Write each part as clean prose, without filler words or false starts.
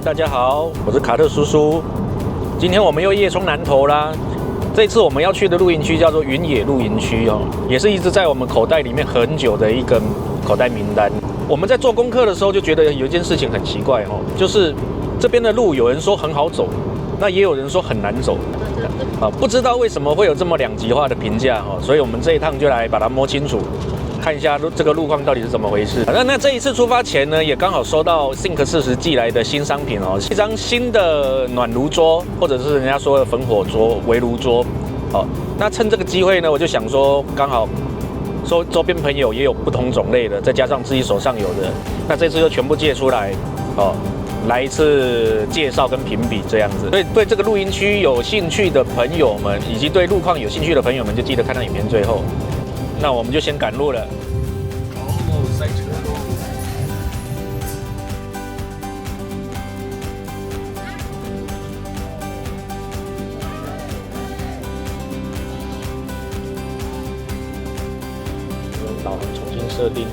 大家好，我是卡特叔叔。今天我们又夜冲南投啦。这次我们要去的露营区叫做云野露营区哦，也是一直在我们口袋里面很久的一个口袋名单。我们在做功课的时候就觉得有一件事情很奇怪哦，就是这边的路有人说很好走，那也有人说很难走。不知道为什么会有这么两极化的评价哦，所以我们这一趟就来把它摸清楚。看一下这个路况到底是怎么回事。那这一次出发前呢，也刚好收到 Think40寄来的新商品哦，一张新的暖炉桌，或者是人家说的焚火桌、围炉桌。哦，那趁这个机会呢，我就想说，刚好说周边朋友也有不同种类的，再加上自己手上有的，那这次就全部借出来哦，来一次介绍跟评比这样子。所以对这个露营区有兴趣的朋友们，以及对路况有兴趣的朋友们，就记得看到影片最后。那我们就先赶路了。哦，塞车喽！导航重新设定。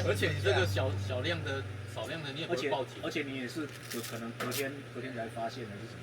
而且你这个少量的，你也不会报警。而且你也是可能隔天才发现的是什么？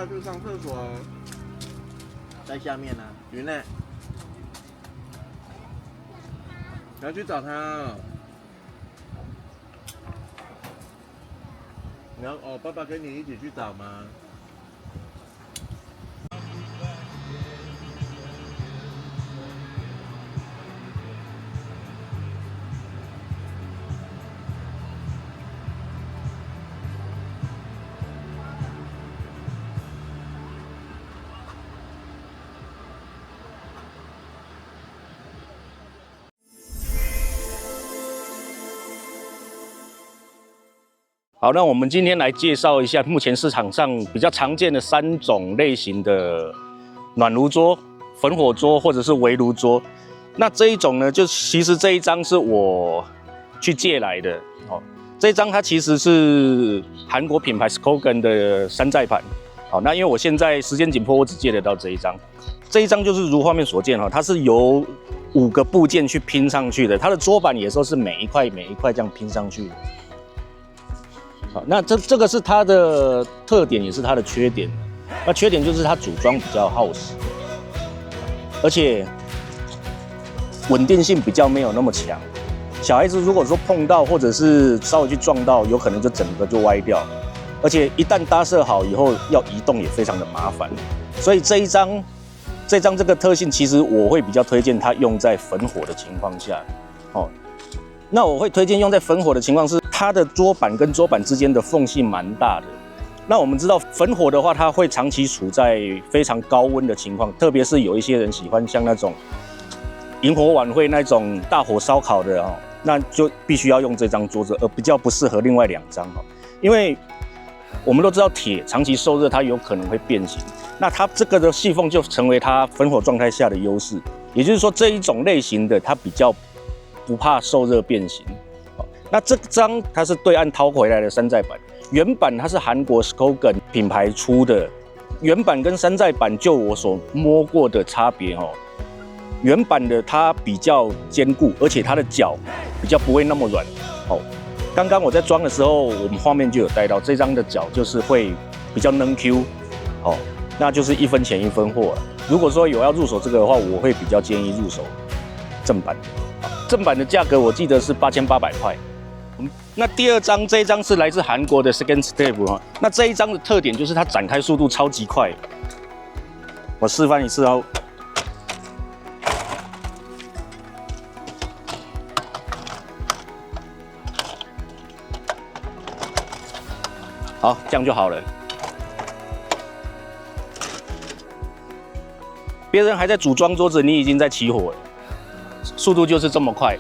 爸去上厕所，在下面呢。云呢？你要去找他。你要爸爸跟你一起去找吗？好，那我们今天来介绍一下目前市场上比较常见的3种类型的暖炉桌、焚火桌或者是围炉桌。那这一种呢，就其实这一张是我去借来的哦。这一张它其实是韩国品牌 Skogan 的山寨版。好，那因为我现在时间紧迫，我只借得到这一张。这一张就是如画面所见哈，它是由5个部件去拼上去的，它的桌板也都是每一块这样拼上去的。好，那这个是它的特点，也是它的缺点。那缺点就是它组装比较耗时，而且稳定性比较没有那么强。小孩子如果说碰到或者是稍微去撞到，有可能就整个就歪掉。而且一旦搭设好以后，要移动也非常的麻烦。所以这张这个特性，其实我会比较推荐它用在焚火的情况下。哦，那我会推荐用在焚火的情况是，它的桌板跟桌板之间的缝隙蛮大的。那我们知道焚火的话，它会长期处在非常高温的情况，特别是有一些人喜欢像那种萤火晚会那种大火烧烤的哦，那就必须要用这张桌子，而比较不适合另外2张哦，因为我们都知道铁长期受热，它有可能会变形。那它这个的细缝就成为它焚火状态下的优势，也就是说这一种类型的它比较不怕受热变形。那这张它是对岸掏回来的山寨版，原版它是韩国 Skogan 品牌出的。原版跟山寨版，就我所摸过的差别哦，原版的它比较坚固，而且它的脚比较不会那么软哦。刚刚我在装的时候，我们画面就有带到这张的脚就是会比较能 Q 哦，那就是1分钱1分货了。如果说有要入手这个的话，我会比较建议入手正版。正版的价格我记得是8800块。那第2张这一张是来自韩国的 Second Step 哈，那这一张的特点就是它展开速度超级快。我示范一次哦。好，这样就好了。别人还在组装桌子，你已经在起火了，速度就是这么快。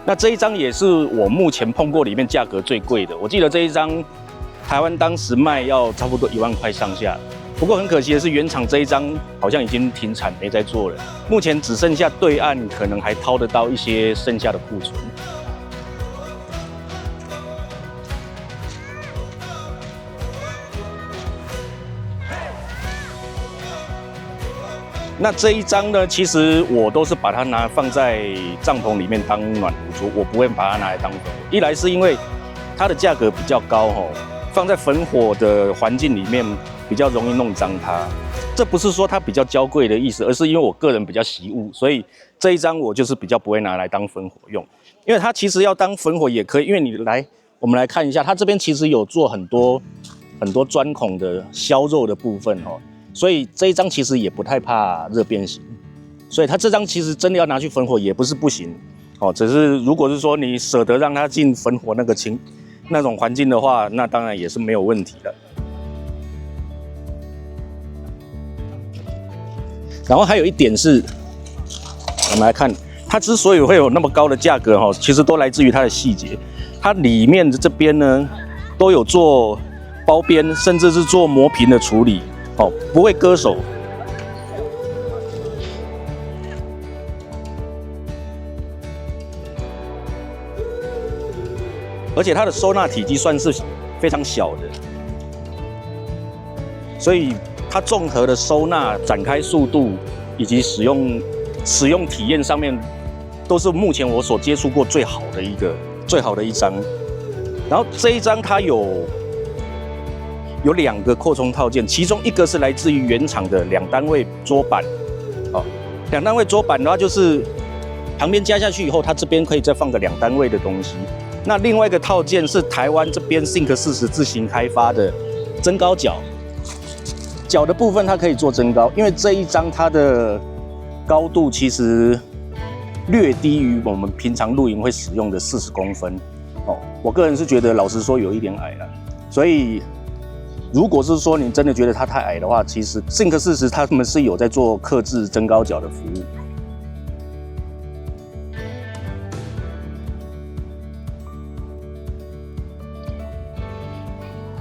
那这一张也是我目前碰过里面价格最贵的，我记得这一张台湾当时卖要差不多1万块上下。不过很可惜的是，原厂这一张好像已经停产没在做了，目前只剩下对岸可能还掏得到一些剩下的库存。那这一张呢，其实我都是把它放在帐篷里面当暖炉桌，我不会把它拿来当焚火。一来是因为它的价格比较高吼，放在焚火的环境里面比较容易弄脏它。这不是说它比较娇贵的意思，而是因为我个人比较惜物，所以这一张我就是比较不会拿来当焚火用。因为它其实要当焚火也可以，因为我们来看一下，它这边其实有做很多钻孔的削肉的部分哦。所以这一张其实也不太怕热变形，所以它这张其实真的要拿去焚火也不是不行哦，只是如果是说你舍得让它进焚火那种环境的话，那当然也是没有问题的。然后还有一点是，我们来看它之所以会有那么高的价格哈，其实都来自于它的细节，它里面的这边呢都有做包边，甚至是做磨平的处理。哦，不会割手，而且它的收纳体积算是非常小的，所以它综合的收纳、展开速度以及使用体验上面，都是目前我所接触过最好的一张。然后这一张它有有2个扩充套件，其中一个是来自于原厂的2单位桌板。哦，2单位桌板的话，就是旁边加下去以后，它这边可以再放个2单位的东西。那另外一个套件是台湾这边 Think 40自行开发的增高脚，脚的部分它可以做增高，因为这一张它的高度其实略低于我们平常露营会使用的40公分。哦，我个人是觉得，老实说有一点矮了，所以如果是说你真的觉得它太矮的话，其实 Think 40他们是有在做客制增高脚的服务。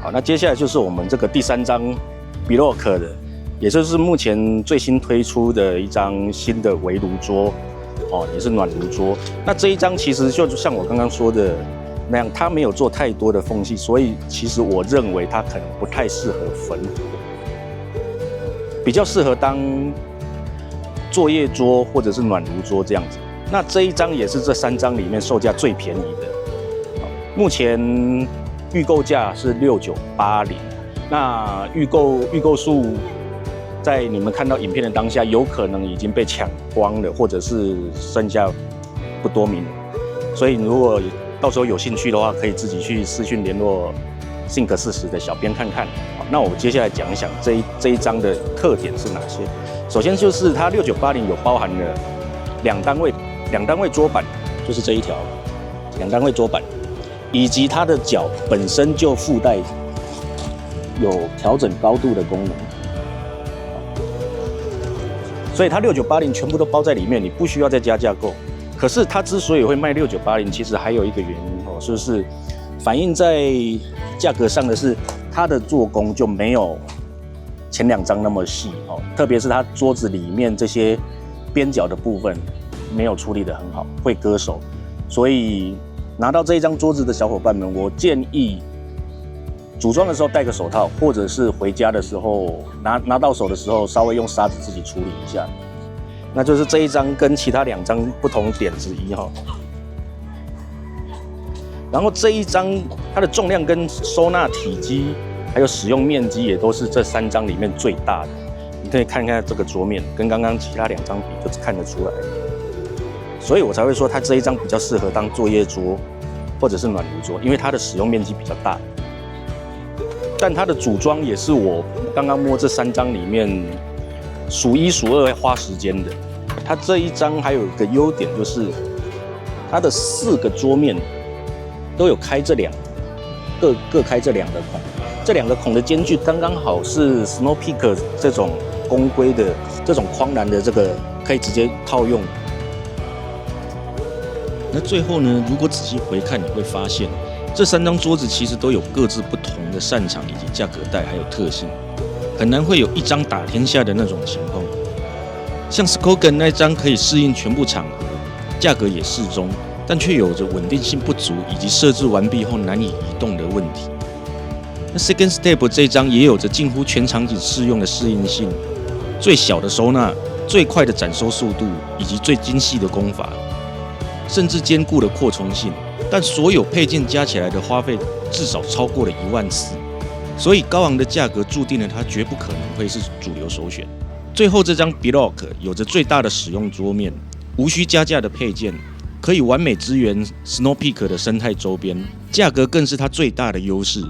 好，那接下来就是我们这个第3张 Biroc 的，也就是目前最新推出的一张新的围炉桌，哦，也是暖炉桌。那这一张其实就像我刚刚说的那样，它没有做太多的缝隙，所以其实我认为它可能不太适合焚火，比较适合当作业桌或者是暖炉桌这样子。那这一张也是这3张里面售价最便宜的，目前预购价是6980，那预购数在你们看到影片的当下，有可能已经被抢光了，或者是剩下不多名，所以如果到时候有兴趣的话，可以自己去私讯联络 Think 40的小编看看。好，那我接下来讲一讲这一张的特点是哪些。首先就是它6980有包含了2单位桌板，就是这一条2单位桌板，以及它的脚本身就附带有调整高度的功能，所以它6980全部都包在里面，你不需要再加价购。可是它之所以会卖6980，其实还有一个原因哦，就是反映在价格上的是它的做工就没有前2张那么细哦，特别是它桌子里面这些边角的部分没有处理得很好，会割手。所以拿到这一张桌子的小伙伴们，我建议组装的时候戴个手套，或者是回家的时候拿到手的时候，稍微用砂纸自己处理一下。那就是这一张跟其他2张不同点之一哈。然后这一张它的重量跟收纳体积还有使用面积也都是这3张里面最大的。你可以看看这个桌面，跟刚刚其他2张比就看得出来。所以我才会说它这一张比较适合当作业桌或者是暖炉桌，因为它的使用面积比较大。但它的组装也是我刚刚摸这3张里面数1数2会花时间的。它这一张还有一个优点就是它的4个桌面都有开这各开这2个孔，这2个孔的间距刚刚好是 Snow Peak 这种公规的这种框栏的这个可以直接套用。那最后呢，如果仔细回看，你会发现这3张桌子其实都有各自不同的擅长以及价格带还有特性，很难会有一张打天下的那种情况。像 Skogan 那张可以适应全部场合，价格也适中，但却有着稳定性不足以及设置完毕后难以移动的问题。那 Second Step 这张也有着近乎全场景适用的适应性，最小的收纳、最快的展收速度以及最精细的工法，甚至兼顾了扩充性。但所有配件加起来的花费至少超过了14000，所以高昂的价格注定了它绝不可能会是主流首选。最后这张 Biroc 有着最大的使用桌面，无需加价的配件，可以完美支援 Snow Peak 的生态周边，价格更是它最大的优势，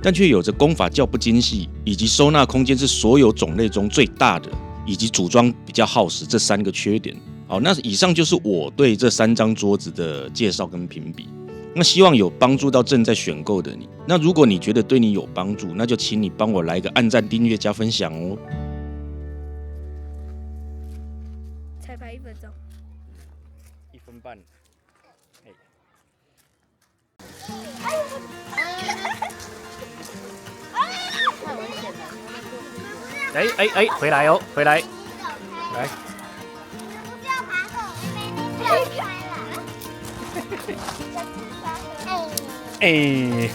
但却有着工法较不精细，以及收纳空间是所有种类中最大的，以及组装比较耗时这3个缺点。好，那以上就是我对这3张桌子的介绍跟评比。那希望有帮助到正在选购的你。那如果你觉得对你有帮助，那就请你帮我来个按赞、订阅、加分享哦。彩排1分钟，1分半。太危险了！回来哦，回来，来。哎，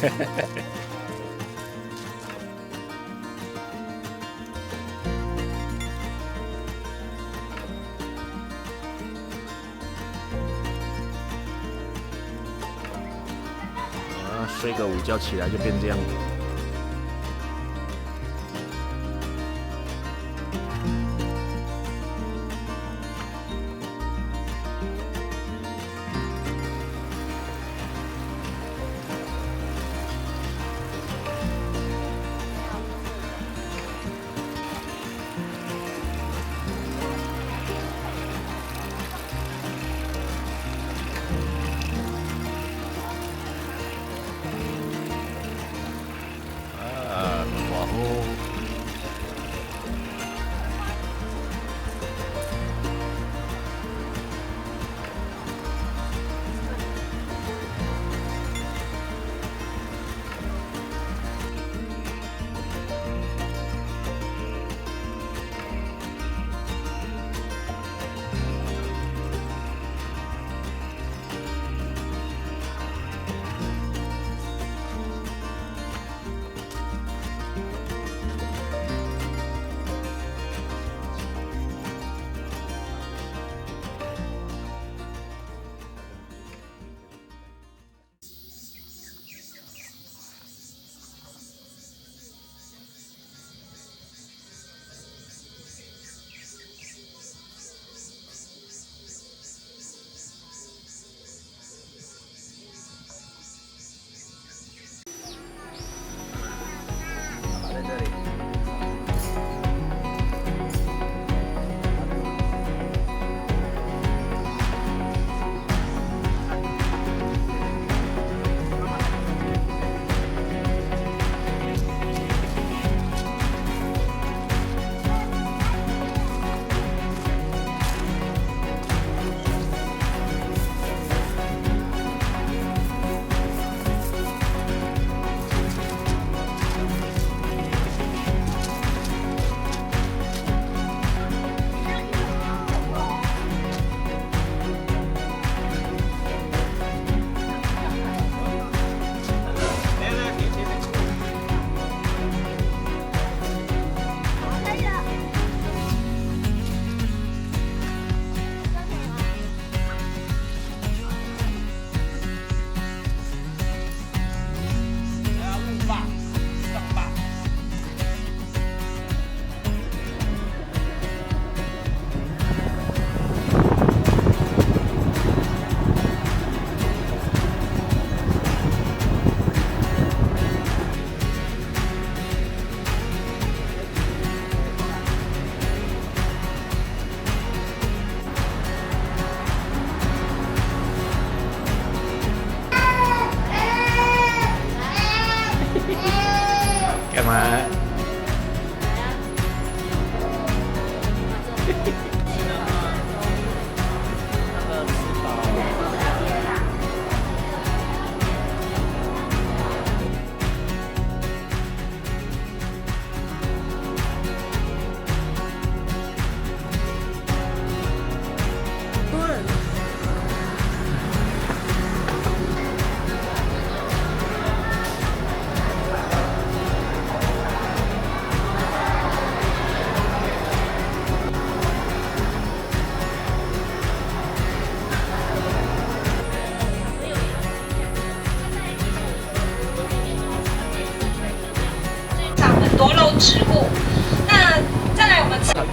睡个午觉起来就变这样。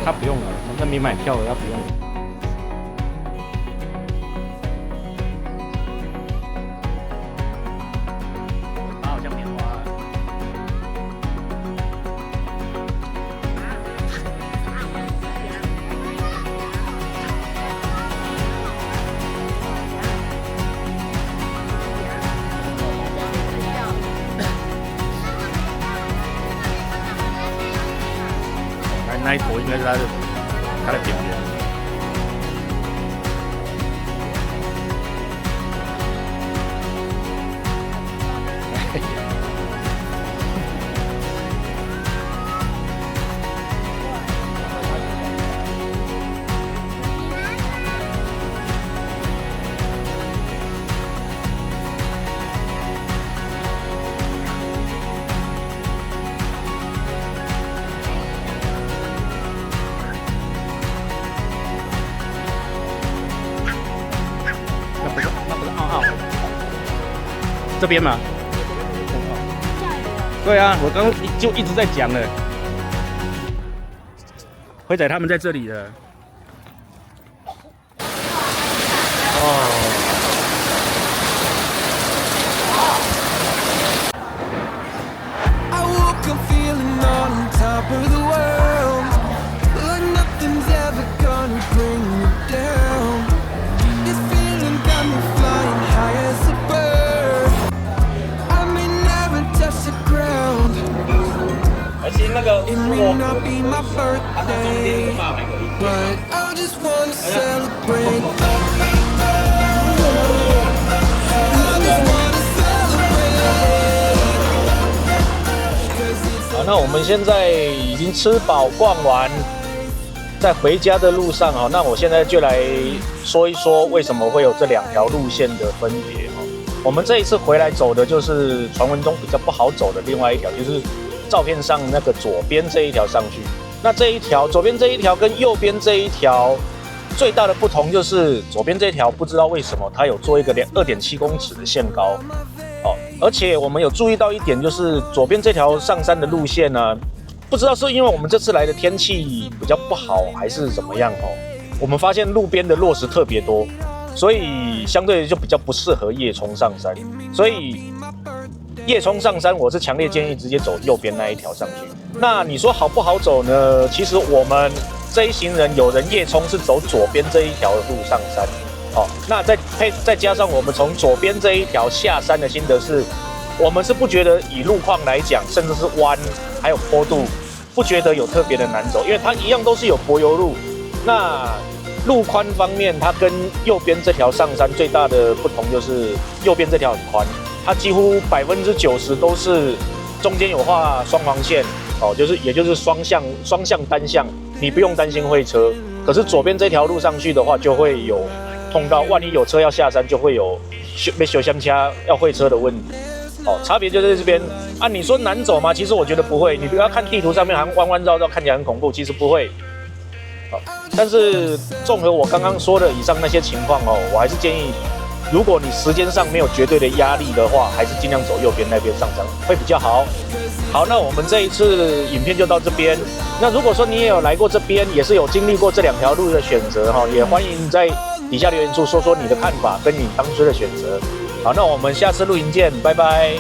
他不用了，他没买票了，他不用了。它好像棉花。那一坨应该是他的表演。那不是浩浩，这边嘛。对啊，我刚刚就一直在讲了，辉仔他们在这里了。I woke up feeling on top of the world, like nothing's ever gonna bring me down. This feeling got me flying high as a bird. I may never touch the ground. It may not be my birthday, but I just wanna celebrate. I just wanna celebrate. 好，那我们现在已经吃饱逛完，在回家的路上哈，那我现在就来说一说为什么会有这两条路线的分别哈。我们这一次回来走的就是传闻中比较不好走的另外一条，就是照片上那个左边这一条上去。那这一条左边这一条跟右边这一条最大的不同就是左边这一条不知道为什么它有做一个2.7公尺的限高。哦，而且我们有注意到一点，就是左边这条上山的路线呢，不知道是因为我们这次来的天气比较不好，还是怎么样哦。我们发现路边的落石特别多，所以相对就比较不适合夜冲上山。所以夜冲上山，我是强烈建议直接走右边那一条上去。那你说好不好走呢？其实我们这一行人有人夜冲是走左边这一条路上山。哦，那再加上我们从左边这一条下山的心得是，我们是不觉得以路况来讲，甚至是弯还有坡度，不觉得有特别的难走，因为它一样都是有柏油路。那路宽方面，它跟右边这条上山最大的不同就是右边这条很宽，它几乎90%都是中间有画双黄线，哦，也就是双向单向，你不用担心会车。可是左边这条路上去的话，就会有碰到，万一有车要下山，就会有被小箱掐要会车的问题。哦，差别就在这边啊。你说难走吗？其实我觉得不会。你不要看地图上面还弯弯绕绕，看起来很恐怖，其实不会。哦，但是综合我刚刚说的以上那些情况哦，我还是建议，如果你时间上没有绝对的压力的话，还是尽量走右边那边上山会比较好。好，那我们这一次影片就到这边。那如果说你也有来过这边，也是有经历过这两条路的选择哈，也欢迎在底下留言处说说你的看法跟你当初的选择。好，那我们下次露营见，拜拜。